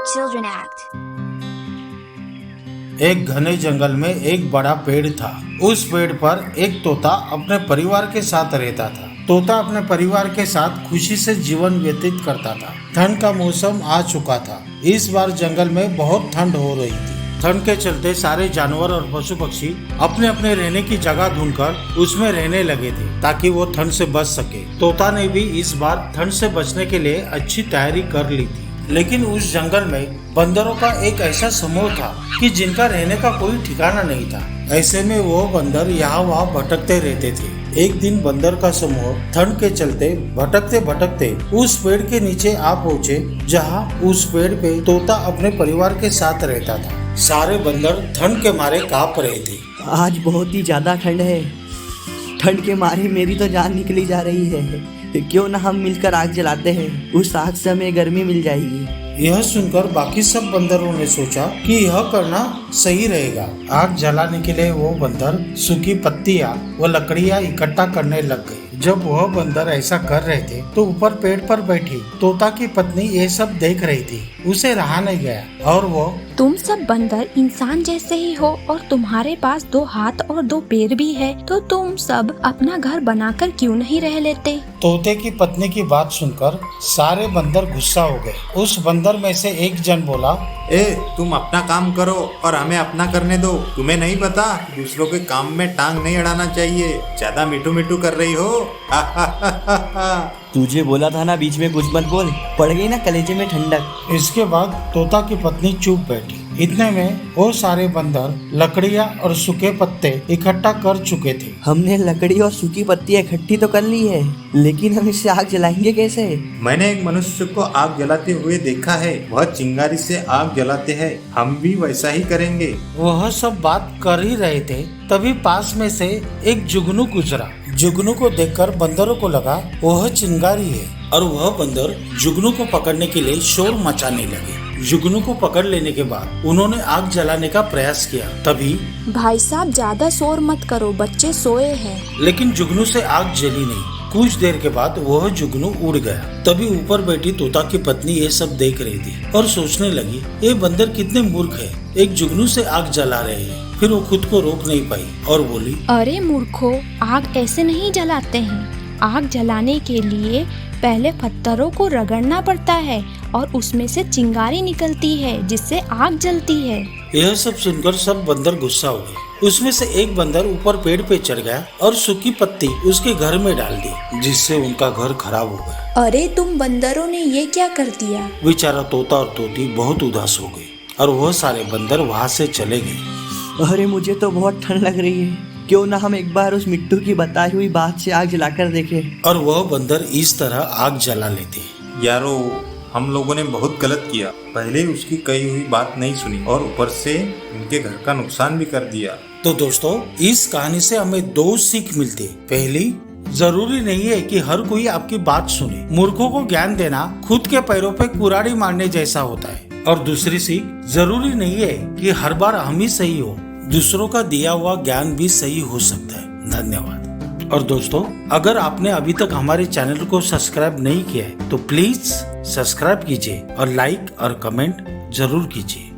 Children Act. एक घने जंगल में एक बड़ा पेड़ था। उस पेड़ पर एक तोता अपने परिवार के साथ रहता था। तोता अपने परिवार के साथ खुशी से जीवन व्यतीत करता था। ठंड का मौसम आ चुका था। इस बार जंगल में बहुत ठंड हो रही थी। ठंड के चलते सारे जानवर और पशु पक्षी अपने अपने रहने की जगह ढूंढकर उसमें रहने लगे थे ताकि वो ठंड से बच सके। तोता ने भी इस बार ठंड से बचने के लिए अच्छी तैयारी कर ली थी। लेकिन उस जंगल में बंदरों का एक ऐसा समूह था कि जिनका रहने का कोई ठिकाना नहीं था। ऐसे में वो बंदर यहाँ वहाँ भटकते रहते थे। एक दिन बंदर का समूह ठंड के चलते भटकते भटकते उस पेड़ के नीचे आ पहुँचे जहाँ उस पेड़ पे तोता अपने परिवार के साथ रहता था। सारे बंदर ठंड के मारे कांप रहे थे। आज बहुत ही ज्यादा ठंड है। ठंड के मारे मेरी तो जान निकली जा रही है। क्यों ना हम मिलकर आग जलाते हैं, उस आग से हमें गर्मी मिल जाएगी। यह सुनकर बाकी सब बंदरों ने सोचा कि यह करना सही रहेगा। आग जलाने के लिए वो बंदर सूखी पत्तियां व लकड़ियां इकट्ठा करने लग गए। जब वह बंदर ऐसा कर रहे थे तो ऊपर पेड़ पर बैठी तोता की पत्नी ये सब देख रही थी। उसे रहा नहीं गया और वो, तुम सब बंदर इंसान जैसे ही हो और तुम्हारे पास 2 हाथ और 2 पैर भी है, तो तुम सब अपना घर बनाकर क्यों नहीं रह लेते? तोते की पत्नी की बात सुनकर सारे बंदर गुस्सा हो गए। उस बंदर में से एक जन बोला, ए, तुम अपना काम करो और हमें अपना करने दो। तुम्हें नहीं पता दूसरों के काम में टांग नहीं अड़ाना चाहिए। ज्यादा मिठू मिठू कर रही हो। तुझे बोला था ना बीच में कुछ मत बोल, पड़ गई ना कलेजे में ठंडक। इसके बाद तोता की पत्नी चुप बैठी। इतने में वो सारे बंदर लकड़ियां और सूखे पत्ते इकट्ठा कर चुके थे। हमने लकड़ी और सूखी पत्तियां इकट्ठी तो कर ली है, लेकिन हम इससे आग जलाएंगे कैसे? मैंने एक मनुष्य को आग जलाते हुए देखा है। वह चिंगारी से आग जलाते हैं। हम भी वैसा ही करेंगे। वह सब बात कर ही रहे थे, तभी पास में से एक जुगनू गुजरा। जुगनू को देखकर बंदरों को लगा वह चिंगारी है और वह बंदर जुगनू को पकड़ने के लिए शोर मचाने लगे। जुगनू को पकड़ लेने के बाद उन्होंने आग जलाने का प्रयास किया। तभी, भाई साहब ज्यादा शोर मत करो, बच्चे सोए हैं। लेकिन जुगनू से आग जली नहीं। कुछ देर के बाद वह जुगनू उड़ गया। तभी ऊपर बैठी तोता की पत्नी ये सब देख रही थी और सोचने लगी, ये बंदर कितने मूर्ख है, एक जुगनू से आग जला रहे हैं। फिर वो खुद को रोक नहीं पाई और बोली, अरे मूर्खो, आग ऐसे नहीं जलाते हैं। आग जलाने के लिए पहले पत्थरों को रगड़ना पड़ता है और उसमें से चिंगारी निकलती है जिससे आग जलती है। यह सब सुनकर सब बंदर गुस्सा हो गए। उसमें से एक बंदर ऊपर पेड़ पे चढ़ गया और सूखी पत्ती उसके घर में डाल दी, जिससे उनका घर खराब हो गया। अरे तुम बंदरों ने ये क्या कर दिया? बेचारा तोता और तोती बहुत उदास हो गए और वह सारे बंदर वहाँ से चले गए। अरे मुझे तो बहुत ठंड लग रही है। क्यों ना हम एक बार उस मिट्टू की बताई हुई बात से आग जलाकर देखें। और वह बंदर इस तरह आग जला लेते। यारो, हम लोगों ने बहुत गलत किया। पहले उसकी कही हुई बात नहीं सुनी और ऊपर से उनके घर का नुकसान भी कर दिया। तो दोस्तों, इस कहानी से हमें 2 सीख मिलती। पहली, जरूरी नहीं है कि हर कोई आपकी बात सुने। मूर्खों को ज्ञान देना खुद के पैरों पे कुल्हाड़ी मारने जैसा होता है। और दूसरी सीख, जरूरी नहीं है कि हर बार हम ही सही हो, दूसरों का दिया हुआ ज्ञान भी सही हो सकता है। धन्यवाद। और दोस्तों, अगर आपने अभी तक हमारे चैनल को सब्सक्राइब नहीं किया है तो प्लीज सब्सक्राइब कीजिए और लाइक और कमेंट जरूर कीजिए।